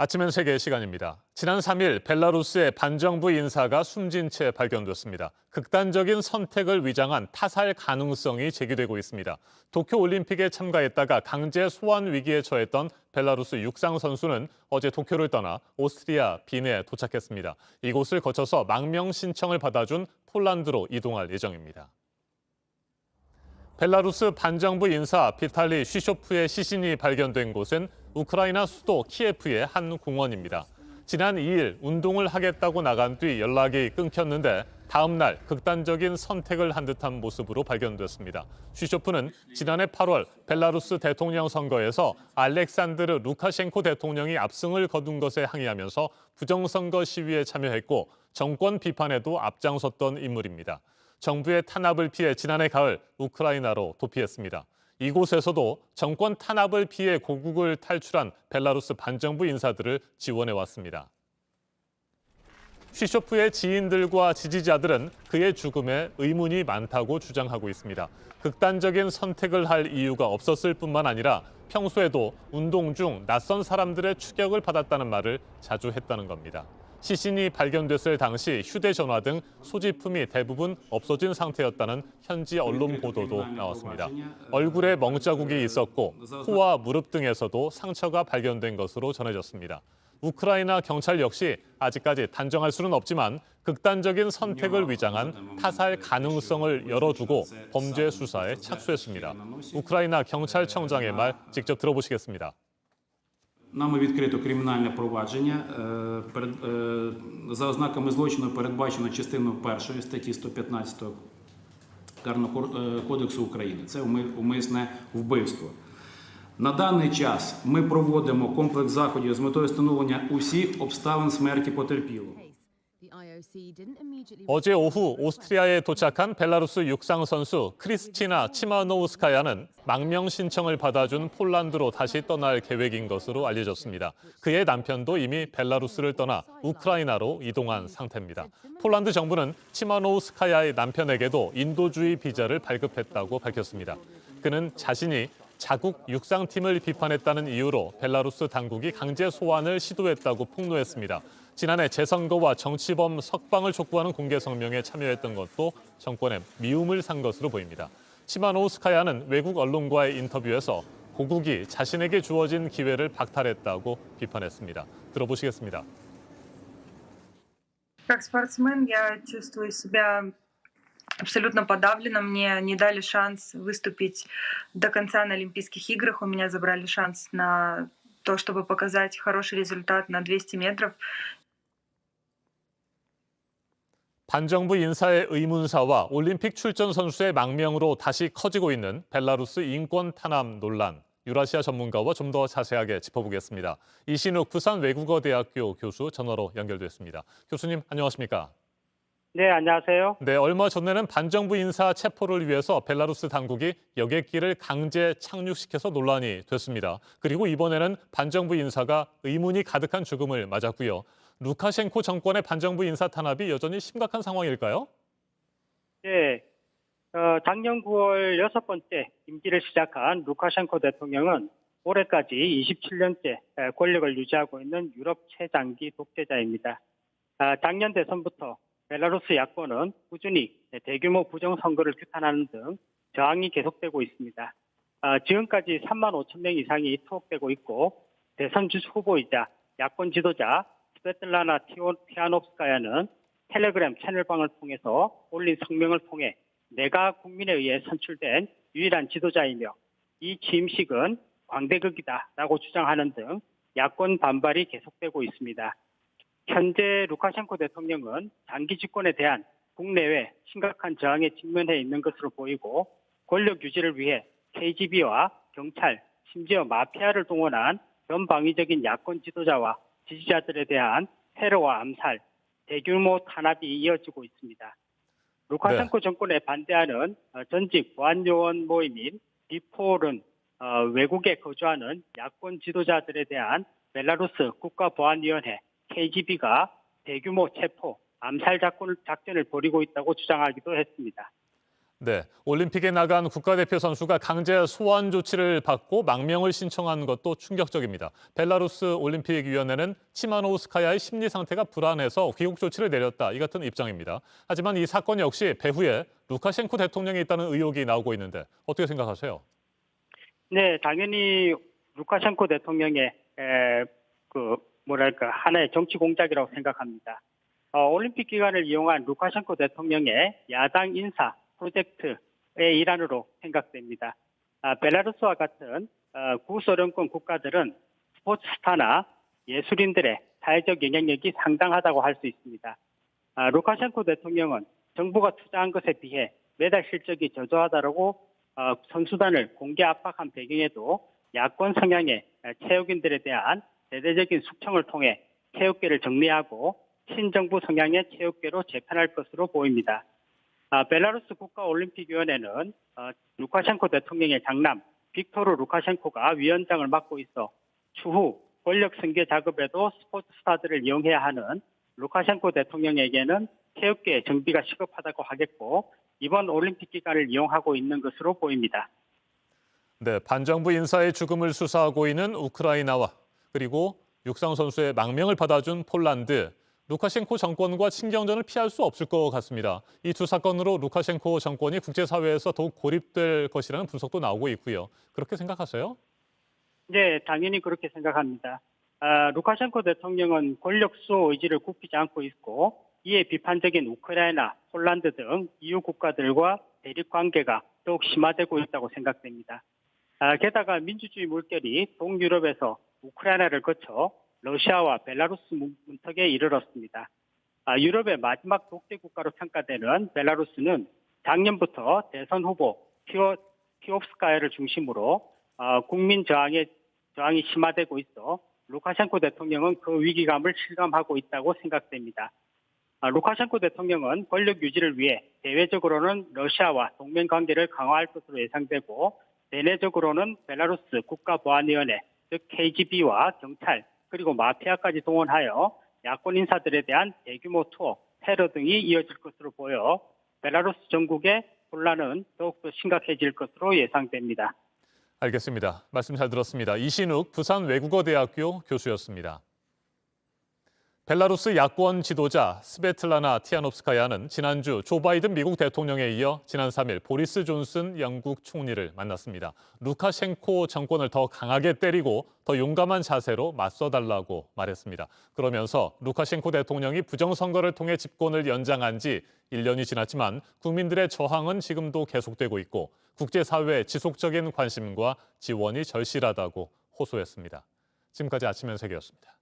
아침엔 세계 시간입니다. 지난 3일 벨라루스의 반정부 인사가 숨진 채 발견됐습니다. 극단적인 선택을 위장한 타살 가능성이 제기되고 있습니다. 도쿄올림픽에 참가했다가 강제 소환 위기에 처했던 벨라루스 육상 선수는 어제 도쿄를 떠나 오스트리아 빈에 도착했습니다. 이곳을 거쳐서 망명 신청을 받아준 폴란드로 이동할 예정입니다. 벨라루스 반정부 인사 비탈리 쉬쇼프의 시신이 발견된 곳은 우크라이나 수도 키예프의 한 공원입니다. 지난 2일 운동을 하겠다고 나간 뒤 연락이 끊겼는데 다음 날 극단적인 선택을 한 듯한 모습으로 발견됐습니다. 쉬쇼프는 지난해 8월 벨라루스 대통령 선거에서 알렉산드르 루카셴코 대통령이 압승을 거둔 것에 항의하면서 부정선거 시위에 참여했고 정권 비판에도 앞장섰던 인물입니다. 정부의 탄압을 피해 지난해 가을 우크라이나로 도피했습니다. 이곳에서도 정권 탄압을 피해 고국을 탈출한 벨라루스 반정부 인사들을 지원해 왔습니다. 쉬쇼프의 지인들과 지지자들은 그의 죽음에 의문이 많다고 주장하고 있습니다. 극단적인 선택을 할 이유가 없었을 뿐만 아니라 평소에도 운동 중 낯선 사람들의 추격을 받았다는 말을 자주 했다는 겁니다. 시신이 발견됐을 당시 휴대전화 등 소지품이 대부분 없어진 상태였다는 현지 언론 보도도 나왔습니다. 얼굴에 멍자국이 있었고 코와 무릎 등에서도 상처가 발견된 것으로 전해졌습니다. 우크라이나 경찰 역시 아직까지 단정할 수는 없지만 극단적인 선택을 위장한 타살 가능성을 열어두고 범죄 수사에 착수했습니다. 우크라이나 경찰청장의 말 직접 들어보시겠습니다. Нами відкрито кримінальне провадження за ознаками злочину, передбачено частиною 1 статті 115 Карного кодексу України. Це умисне вбивство. На даний час ми проводимо комплекс заходів з метою встановлення усіх обставин смерті потерпілого. 어제 오후 오스트리아에 도착한 벨라루스 육상 선수 크리스티나 치마노우스카야는 망명 신청을 받아준 폴란드로 다시 떠날 계획인 것으로 알려졌습니다. 그의 남편도 이미 벨라루스를 떠나 우크라이나로 이동한 상태입니다. 폴란드 정부는 치마노우스카야의 남편에게도 인도주의 비자를 발급했다고 밝혔습니다. 그는 자신이 자국 육상팀을 비판했다는 이유로 벨라루스 당국이 강제 소환을 시도했다고 폭로했습니다. 지난해 재선거와 정치범 석방을 촉구하는 공개 성명에 참여했던 것도 정권에 미움을 산 것으로 보입니다. 치마노우스카야는 외국 언론과의 인터뷰에서 고국이 자신에게 주어진 기회를 박탈했다고 비판했습니다. 들어보시겠습니다. Как спортсмен я чувствую себя абсолютно подавленно. Мне не дали шанс выступить до конца на Олимпийских играх. У меня забрали шанс на то, чтобы показать хороший результат на 200 метров. 반정부 인사의 의문사와 올림픽 출전 선수의 망명으로 다시 커지고 있는 벨라루스 인권 탄압 논란. 유라시아 전문가와 좀 더 자세하게 짚어보겠습니다. 이신욱 부산외국어대학교 교수 전화로 연결됐습니다. 교수님 안녕하십니까? 네, 안녕하세요. 네, 얼마 전에는 반정부 인사 체포를 위해서 벨라루스 당국이 여객기를 강제 착륙시켜서 논란이 됐습니다. 그리고 이번에는 반정부 인사가 의문이 가득한 죽음을 맞았고요. 루카셴코 정권의 반정부 인사 탄압이 여전히 심각한 상황일까요? 네, 작년 9월 6번째 임기를 시작한 루카셴코 대통령은 올해까지 27년째 권력을 유지하고 있는 유럽 최장기 독재자입니다. 작년 대선부터 벨라루스 야권은 꾸준히 대규모 부정선거를 규탄하는 등 저항이 계속되고 있습니다. 지금까지 3만 5천 명 이상이 투옥되고 있고 대선 후보이자 야권 지도자 스베틀라나 티하노프스카야는 텔레그램 채널방을 통해서 올린 성명을 통해 내가 국민에 의해 선출된 유일한 지도자이며 이 취임식은 광대극이다라고 주장하는 등 야권 반발이 계속되고 있습니다. 현재 루카셴코 대통령은 장기 집권에 대한 국내외 심각한 저항에 직면해 있는 것으로 보이고 권력 유지를 위해 KGB와 경찰, 심지어 마피아를 동원한 전방위적인 야권 지도자와 지지자들에 대한 테러와 암살, 대규모 탄압이 이어지고 있습니다. 루카셴코 정권에 반대하는 전직 보안요원 모임인 비폴은 외국에 거주하는 야권 지도자들에 대한 벨라루스 국가보안위원회 KGB가 대규모 체포, 암살 작전을 벌이고 있다고 주장하기도 했습니다. 네, 올림픽에 나간 국가대표 선수가 강제 소환 조치를 받고 망명을 신청한 것도 충격적입니다. 벨라루스 올림픽위원회는 치마노우스카야의 심리 상태가 불안해서 귀국 조치를 내렸다, 이 같은 입장입니다. 하지만 이 사건 역시 배후에 루카셴코 대통령이 있다는 의혹이 나오고 있는데 어떻게 생각하세요? 네, 당연히 루카셴코 대통령의 하나의 정치 공작이라고 생각합니다. 올림픽 기간을 이용한 루카셴코 대통령의 야당 인사 프로젝트의 일환으로 생각됩니다. 벨라루스와 같은 구소련권 국가들은 스포츠 스타나 예술인들의 사회적 영향력이 상당하다고 할 수 있습니다. 루카셴코 대통령은 정부가 투자한 것에 비해 메달 실적이 저조하다고 선수단을 공개 압박한 배경에도 야권 성향의 체육인들에 대한 대대적인 숙청을 통해 체육계를 정리하고 친정부 성향의 체육계로 재편할 것으로 보입니다. 벨라루스 국가올림픽위원회는 루카셴코 대통령의 장남 빅토르 루카셴코가 위원장을 맡고 있어 추후 권력 승계 작업에도 스포츠 스타들을 이용해야 하는 루카셴코 대통령에게는 체육계 정비가 시급하다고 하겠고 이번 올림픽 기간을 이용하고 있는 것으로 보입니다. 네, 반정부 인사의 죽음을 수사하고 있는 우크라이나와 그리고 육상 선수의 망명을 받아준 폴란드. 루카셴코 정권과 신경전을 피할 수 없을 것 같습니다. 이 두 사건으로 루카셴코 정권이 국제사회에서 더욱 고립될 것이라는 분석도 나오고 있고요. 그렇게 생각하세요? 네, 당연히 그렇게 생각합니다. 루카셴코 대통령은 권력 수호 의지를 굽히지 않고 있고 이에 비판적인 우크라이나, 폴란드 등 EU 국가들과 대립 관계가 더욱 심화되고 있다고 생각됩니다. 게다가 민주주의 물결이 동유럽에서 우크라이나를 거쳐 러시아와 벨라루스 문턱에 이르렀습니다. 유럽의 마지막 독재 국가로 평가되는 벨라루스는 작년부터 대선 후보 피옵스카야를 중심으로 국민 저항이 심화되고 있어 루카셴코 대통령은 그 위기감을 실감하고 있다고 생각됩니다. 루카셴코 대통령은 권력 유지를 위해 대외적으로는 러시아와 동맹 관계를 강화할 것으로 예상되고 내내적으로는 벨라루스 국가보안위원회, 즉 KGB와 경찰, 그리고 마피아까지 동원하여 야권 인사들에 대한 대규모 투어, 테러 등이 이어질 것으로 보여 벨라루스 전국의 혼란은 더욱더 심각해질 것으로 예상됩니다. 알겠습니다. 말씀 잘 들었습니다. 이신욱 부산외국어대학교 교수였습니다. 벨라루스 야권 지도자 스베틀라나 티아노프스카야는 지난주 조 바이든 미국 대통령에 이어 지난 3일 보리스 존슨 영국 총리를 만났습니다. 루카셴코 정권을 더 강하게 때리고 더 용감한 자세로 맞서달라고 말했습니다. 그러면서 루카셴코 대통령이 부정선거를 통해 집권을 연장한 지 1년이 지났지만 국민들의 저항은 지금도 계속되고 있고 국제사회의 지속적인 관심과 지원이 절실하다고 호소했습니다. 지금까지 아침 현색이었습니다.